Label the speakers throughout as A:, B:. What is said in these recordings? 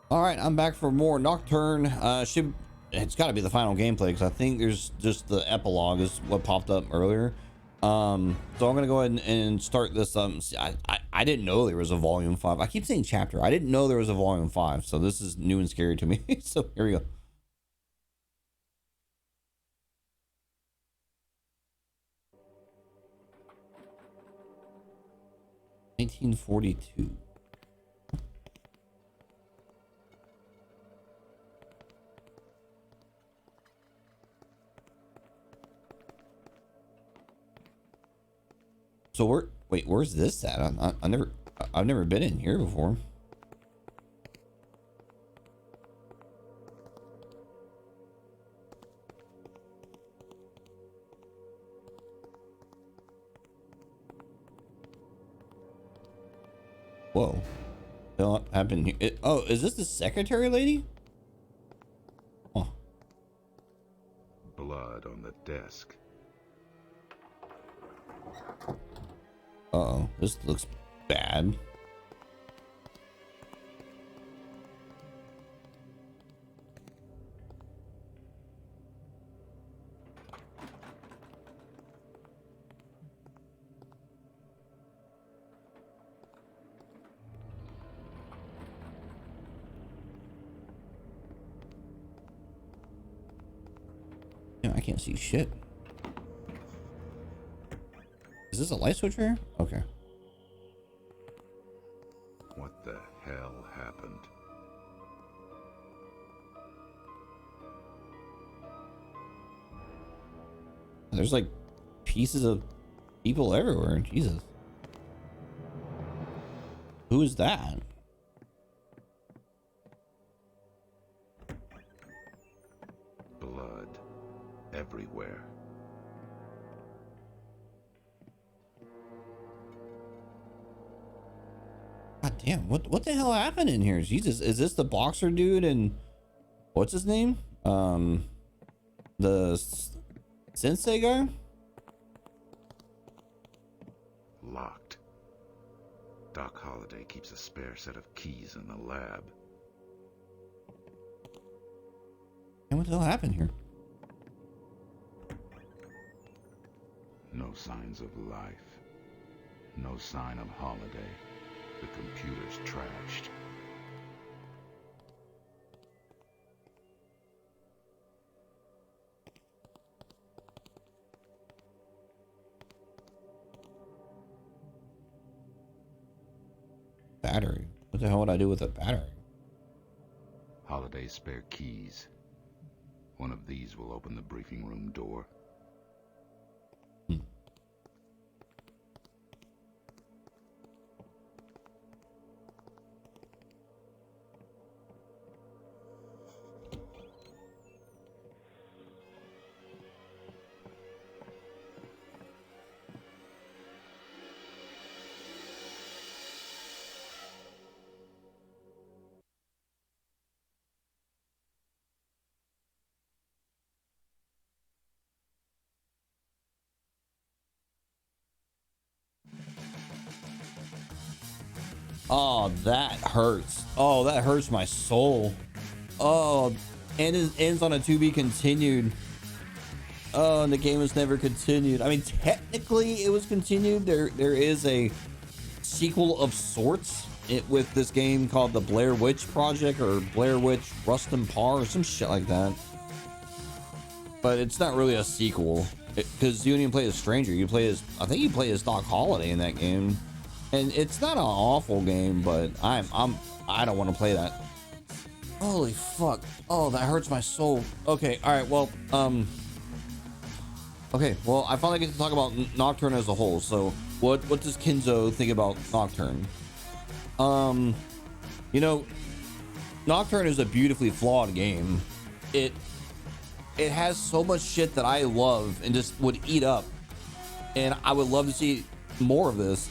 A: All right, I'm back for more Nocturne. It's got to be the final gameplay because I think there's just the epilogue is what popped up earlier. So I'm gonna go ahead and start this. I didn't know there was a volume 5. I keep saying chapter. I didn't know there was a volume 5. So this is new and scary to me. So here we go. 1942. So where's this at? I've never been in here before. Whoa. What happened here? Oh, is this the secretary lady? Oh.
B: Blood on the desk.
A: Uh-oh, this looks bad. Yeah, I can't see shit. Is this a light switch here? Okay.
B: What the hell happened?
A: There's like pieces of people everywhere. Jesus. Who is that?
B: Blood everywhere.
A: God damn, what the hell happened in here? Jesus, is this the boxer dude and what's his name? The sensei guy?
B: Locked. Doc Holliday keeps a spare set of keys in the lab.
A: And what the hell happened here?
B: No signs of life. No sign of Holliday. The computer's trashed.
A: Battery. What the hell would I do with a battery?
B: Holliday's spare keys. One of these will open the briefing room door.
A: Oh, that hurts. Oh, that hurts my soul. Oh, and it ends on a to be continued. Oh, and the game was never continued. I mean, technically it was continued. There is a sequel of sorts with this game called the Blair Witch Project or Blair Witch Rust and Par or some shit like that. But it's not really a sequel because you don't even play as Stranger. You play as, I think you play as Doc Holliday in that game. And it's not an awful game, but I don't want to play that. Holy fuck. Oh, that hurts my soul. Okay, all right, well, okay, well, I finally get to talk about Nocturne as a whole. So what does Kenzo think about Nocturne? You know, Nocturne is a beautifully flawed game. It has so much shit that I love and just would eat up, and I would love to see more of this.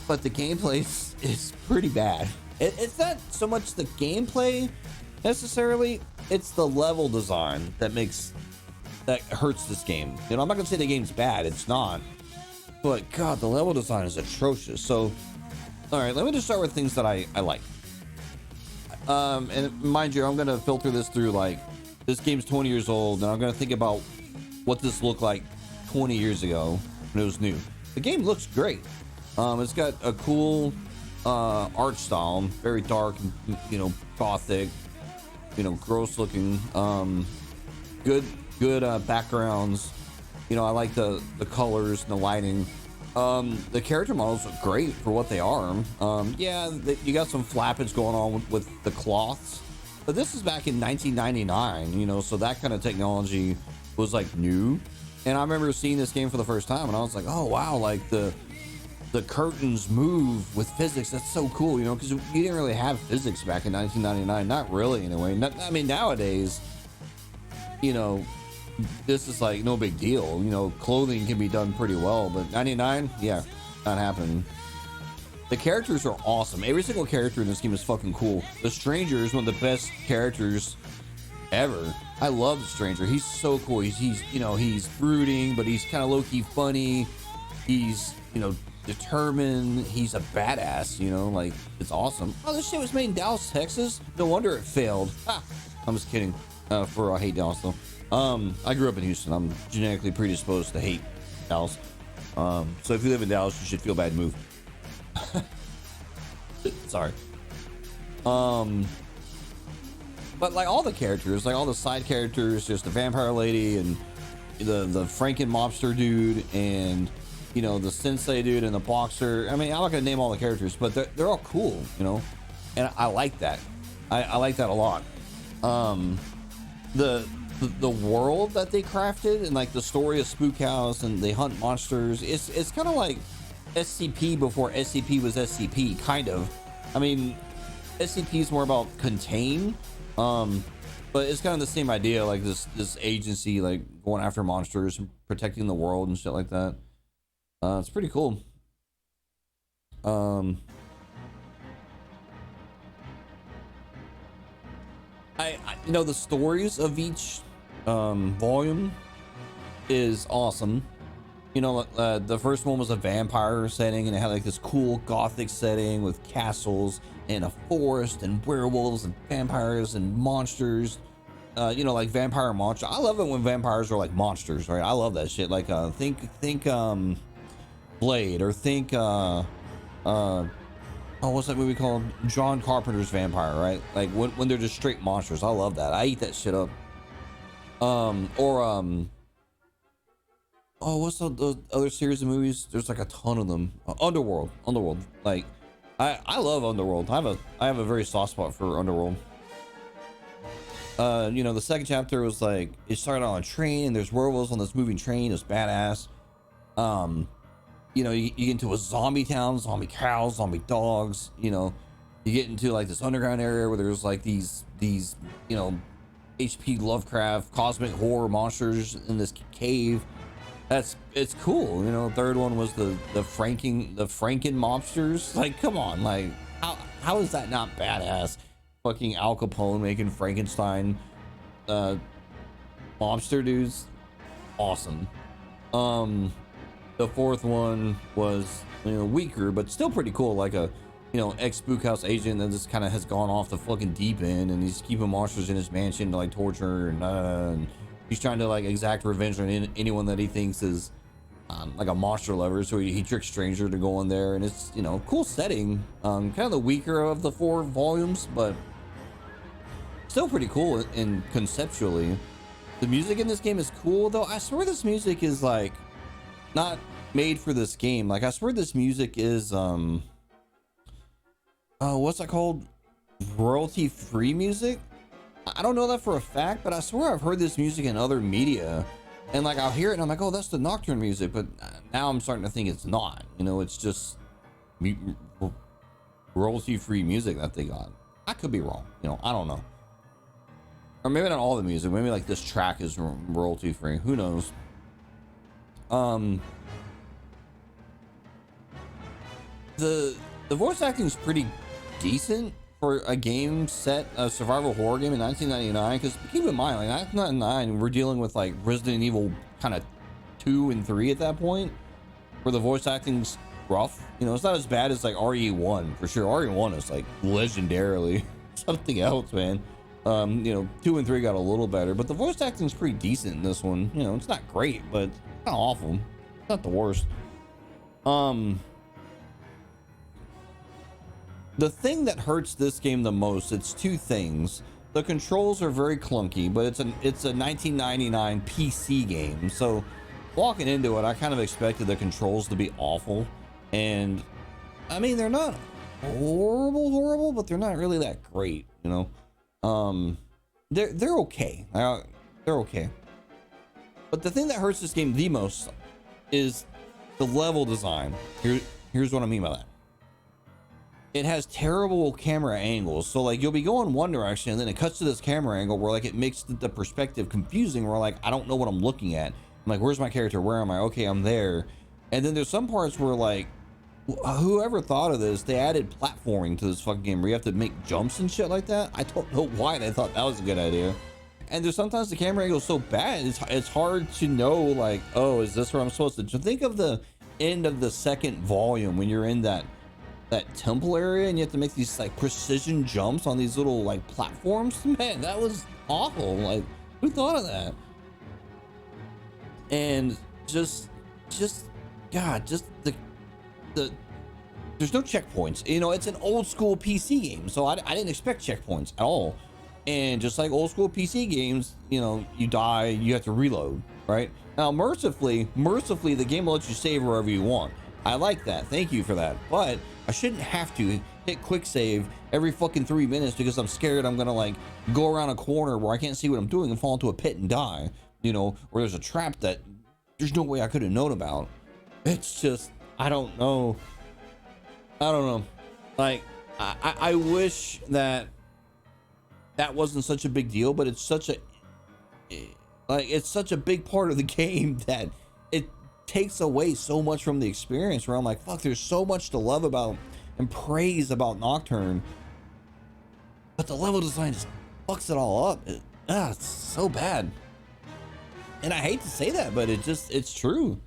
A: But the gameplay is pretty bad. It's not so much the gameplay necessarily, it's the level design that hurts this game. You know, I'm not gonna say the game's bad, it's not, but god, the level design is atrocious. So all right, let me just start with things that I like. And mind you, I'm gonna filter this through like this game's 20 years old, and I'm gonna think about what this looked like 20 years ago when it was new. The game looks great. It's got a cool art style, very dark, you know, gothic, you know, gross looking. Good backgrounds. You know, I like the colors and the lighting. The character models look great for what they are. Yeah, you got some flappage going on with the cloths, but this is back in 1999, you know, so that kind of technology was like new. And I remember seeing this game for the first time, and I was like, oh wow, like the curtains move with physics. That's so cool, you know, because you didn't really have physics back in 1999. Not really, anyway. I mean, nowadays, you know, this is like no big deal. You know, clothing can be done pretty well, but 99, yeah, not happening. The characters are awesome. Every single character in this game is fucking cool. The Stranger is one of the best characters ever. I love the Stranger. He's so cool. He's you know, he's brooding, but he's kind of low-key funny. He's, you know, determined. He's a badass, you know, like, it's awesome. Oh, this shit was made in Dallas, Texas. No wonder it failed. I'm just kidding. I hate Dallas though. I grew up in Houston. I'm genetically predisposed to hate Dallas. So if you live in Dallas, you should feel bad and move. Sorry. But like all the characters, like all the side characters, just the vampire lady and the Franken mobster dude, and you know, the sensei dude and the boxer. I mean, I'm not gonna name all the characters, but they're all cool, you know, and I like that. I like that a lot. The world that they crafted and like the story of Spook House and they hunt monsters, it's kind of like SCP before SCP was SCP, kind of. I mean, SCP is more about contain, but it's kind of the same idea, like this agency like going after monsters and protecting the world and shit like that. It's pretty cool. I you know, the stories of each volume is awesome. You know, the first one was a vampire setting, and it had like this cool gothic setting with castles and a forest and werewolves and vampires and monsters. You know, like vampire monster. I love it when vampires are like monsters, right? I love that shit. Like think Blade, or think oh, what's that movie called? John Carpenter's Vampire, right? Like when they're just straight monsters. I love that. I eat that shit up. Oh, what's the other series of movies? There's like a ton of them. Underworld. Like, I love Underworld. I have a very soft spot for Underworld. You know, the second chapter was like, it started on a train and there's werewolves on this moving train. It's badass. You know, you get into a zombie town, zombie cows, zombie dogs. You know, you get into like this underground area where there's like these you know, HP Lovecraft cosmic horror monsters in this cave. It's cool. You know, third one was the Franken mobsters. Like, come on, like how is that not badass? Fucking Al Capone making Frankenstein mobster dudes, awesome. The fourth one was, you know, weaker but still pretty cool, like a, you know, ex Spook House agent that just kind of has gone off the fucking deep end, and he's keeping monsters in his mansion to like torture, and he's trying to like exact revenge on anyone that he thinks is like a monster lover. So he tricks Stranger to go in there, and it's, you know, cool setting. Kind of the weaker of the 4 volumes, but still pretty cool and conceptually. The music in this game is cool, though. I swear this music is like not made for this game. Like, I swear this music is what's that called? Royalty free music? I don't know that for a fact, but I swear I've heard this music in other media, and like I'll hear it and I'm like, oh, that's the Nocturne music, but now I'm starting to think it's not. You know, it's just royalty free music that they got. I could be wrong, you know, I don't know. Or maybe not all the music, maybe like this track is royalty free, who knows. The voice acting is pretty decent for a game set, a survival horror game in 1999, because keep in mind, like 1999, we're dealing with like Resident Evil kind of 2 and 3 at that point, where the voice acting's rough. You know, it's not as bad as like RE1 for sure. RE1 is like legendarily something else, man. You know, 2 and 3 got a little better, but the voice acting is pretty decent in this one. You know, it's not great, but it's not awful. It's not the worst. The thing that hurts this game the most, it's two things. The controls are very clunky, but it's a 1999 PC game, so walking into it, I kind of expected the controls to be awful, and I mean, they're not horrible, but they're not really that great, you know. They're okay. They're okay. But the thing that hurts this game the most is the level design. Here's what I mean by that. It has terrible camera angles, so like you'll be going one direction and then it cuts to this camera angle where like it makes the perspective confusing, where like I don't know what I'm looking at. I'm like, where's my character? Where am I? Okay, I'm there. And then there's some parts where like, whoever thought of this, they added platforming to this fucking game where you have to make jumps and shit like that. I don't know why they thought that was a good idea. And there's sometimes the camera angle is so bad, it's hard to know like, oh, is this where I'm supposed to? So think of the end of the second volume when you're in that temple area and you have to make these like precision jumps on these little like platforms. Man, that was awful. Like, who thought of that? And just God, just the there's no checkpoints. You know, it's an old school PC game, so I didn't expect checkpoints at all. And just like old school PC games, you know, you die, you have to reload, right? Now, mercifully, the game will let you save wherever you want. I like that. Thank you for that. But I shouldn't have to hit quick save every fucking 3 minutes because I'm scared I'm gonna like go around a corner where I can't see what I'm doing and fall into a pit and die, you know, or there's a trap that there's no way I could have known about. It's just, I don't know. Like, I wish that wasn't such a big deal, but it's such a, like, it's such a big part of the game that it takes away so much from the experience, where I'm like, fuck, there's so much to love about and praise about Nocturne, but the level design just fucks it all up. It's so bad. And I hate to say that, but it's true.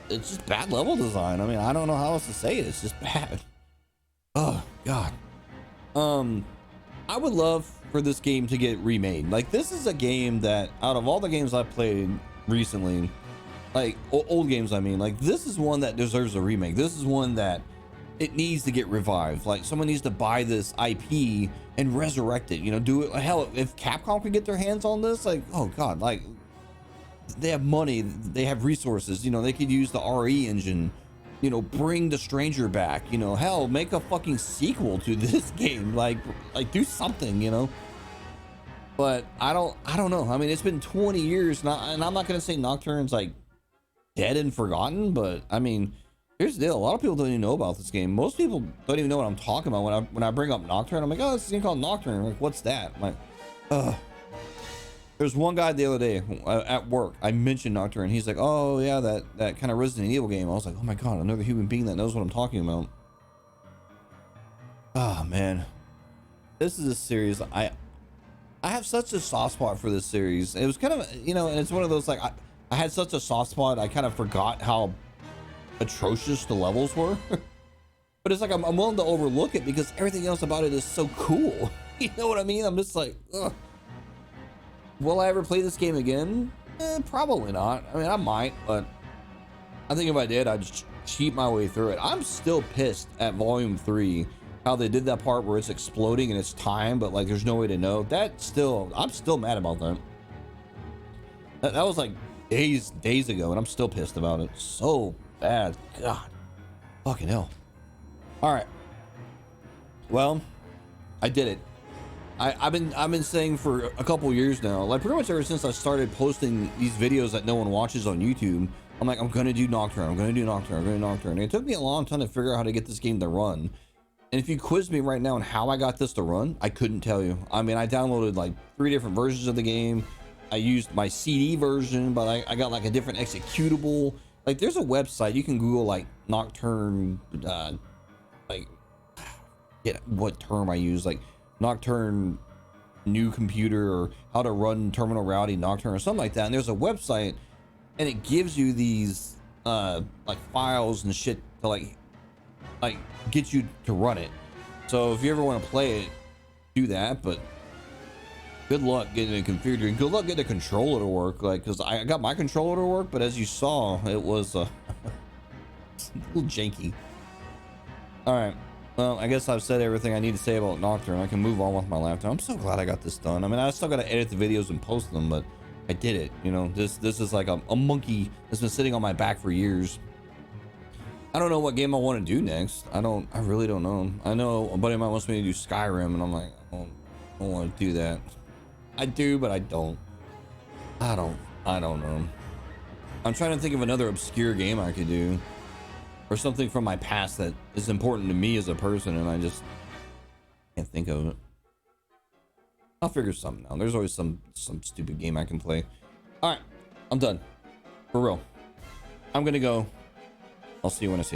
A: It's just bad level design. I mean, I don't know how else to say it. It's just bad. Oh God. I would love for this game to get remade. Like, this is a game that, out of all the games I've played recently, like old games, I mean, like, this is one that deserves a remake. This is one that it needs to get revived. Like, someone needs to buy this IP and resurrect it, you know, do it. Hell, if Capcom could get their hands on this, like, oh God, like, they have money, they have resources, you know, they could use the RE engine, you know, bring the Stranger back, you know, hell, make a fucking sequel to this game, like do something, you know. But I don't know. I mean, it's been 20 years now, and I'm not gonna say Nocturne's like dead and forgotten, but I mean, here's the deal: a lot of people don't even know about this game. Most people don't even know what I'm talking about when I bring up Nocturne. I'm like, oh, this game called Nocturne. I'm like, what's that? I'm like, there's one guy the other day at work, I mentioned Nocturne. He's like, oh yeah, that kind of Resident Evil game. I was like, oh my God, another human being that knows what I'm talking about. Oh man, this is a series. I have such a soft spot for this series. It was kind of, you know, and it's one of those, like, I had such a soft spot, I kind of forgot how atrocious the levels were. But it's like, I'm willing to overlook it because everything else about it is so cool. You know what I mean? I'm just like, ugh. Will I ever play this game again? Probably not. I mean, I might, but I think if I did, I'd just cheat my way through it. I'm still pissed at Volume 3, how they did that part where it's exploding and it's time, but like there's no way to know. I'm still mad about that. That was like days ago, and I'm still pissed about it. So bad. God. Fucking hell. All right. Well, I did it. I've been saying for a couple years now, like pretty much ever since I started posting these videos that no one watches on YouTube, I'm like, I'm gonna do Nocturne, I'm gonna do Nocturne, I'm gonna do Nocturne. And it took me a long time to figure out how to get this game to run. And if you quiz me right now on how I got this to run, I couldn't tell you. I mean, I downloaded like 3 different versions of the game. I used my CD version, but I got like a different executable. Like, there's a website you can Google, like Nocturne, like, yeah, what term I use, like Nocturne new computer, or how to run terminal routing Nocturne or something like that. And there's a website, and it gives you these like files and shit to like get you to run it. So if you ever want to play it, do that, but good luck getting it configured. Good luck getting a controller to work. Like, because I got my controller to work, but as you saw, it was a little janky. All right. Well, I guess I've said everything I need to say about Nocturne. I can move on with my laptop. I'm so glad I got this done. I mean, I still got to edit the videos and post them, but I did it. You know, this is like a monkey that's been sitting on my back for years. I don't know what game I want to do next. I really don't know. I know a buddy of mine wants me to do Skyrim, and I'm like, I don't want to do that. I do, but I don't. I don't know. I'm trying to think of another obscure game I could do, or something from my past that is important to me as a person, and I just can't think of it. I'll figure something out. There's always some stupid game I can play. All right, I'm done. For real. I'm gonna go. I'll see you when I see you.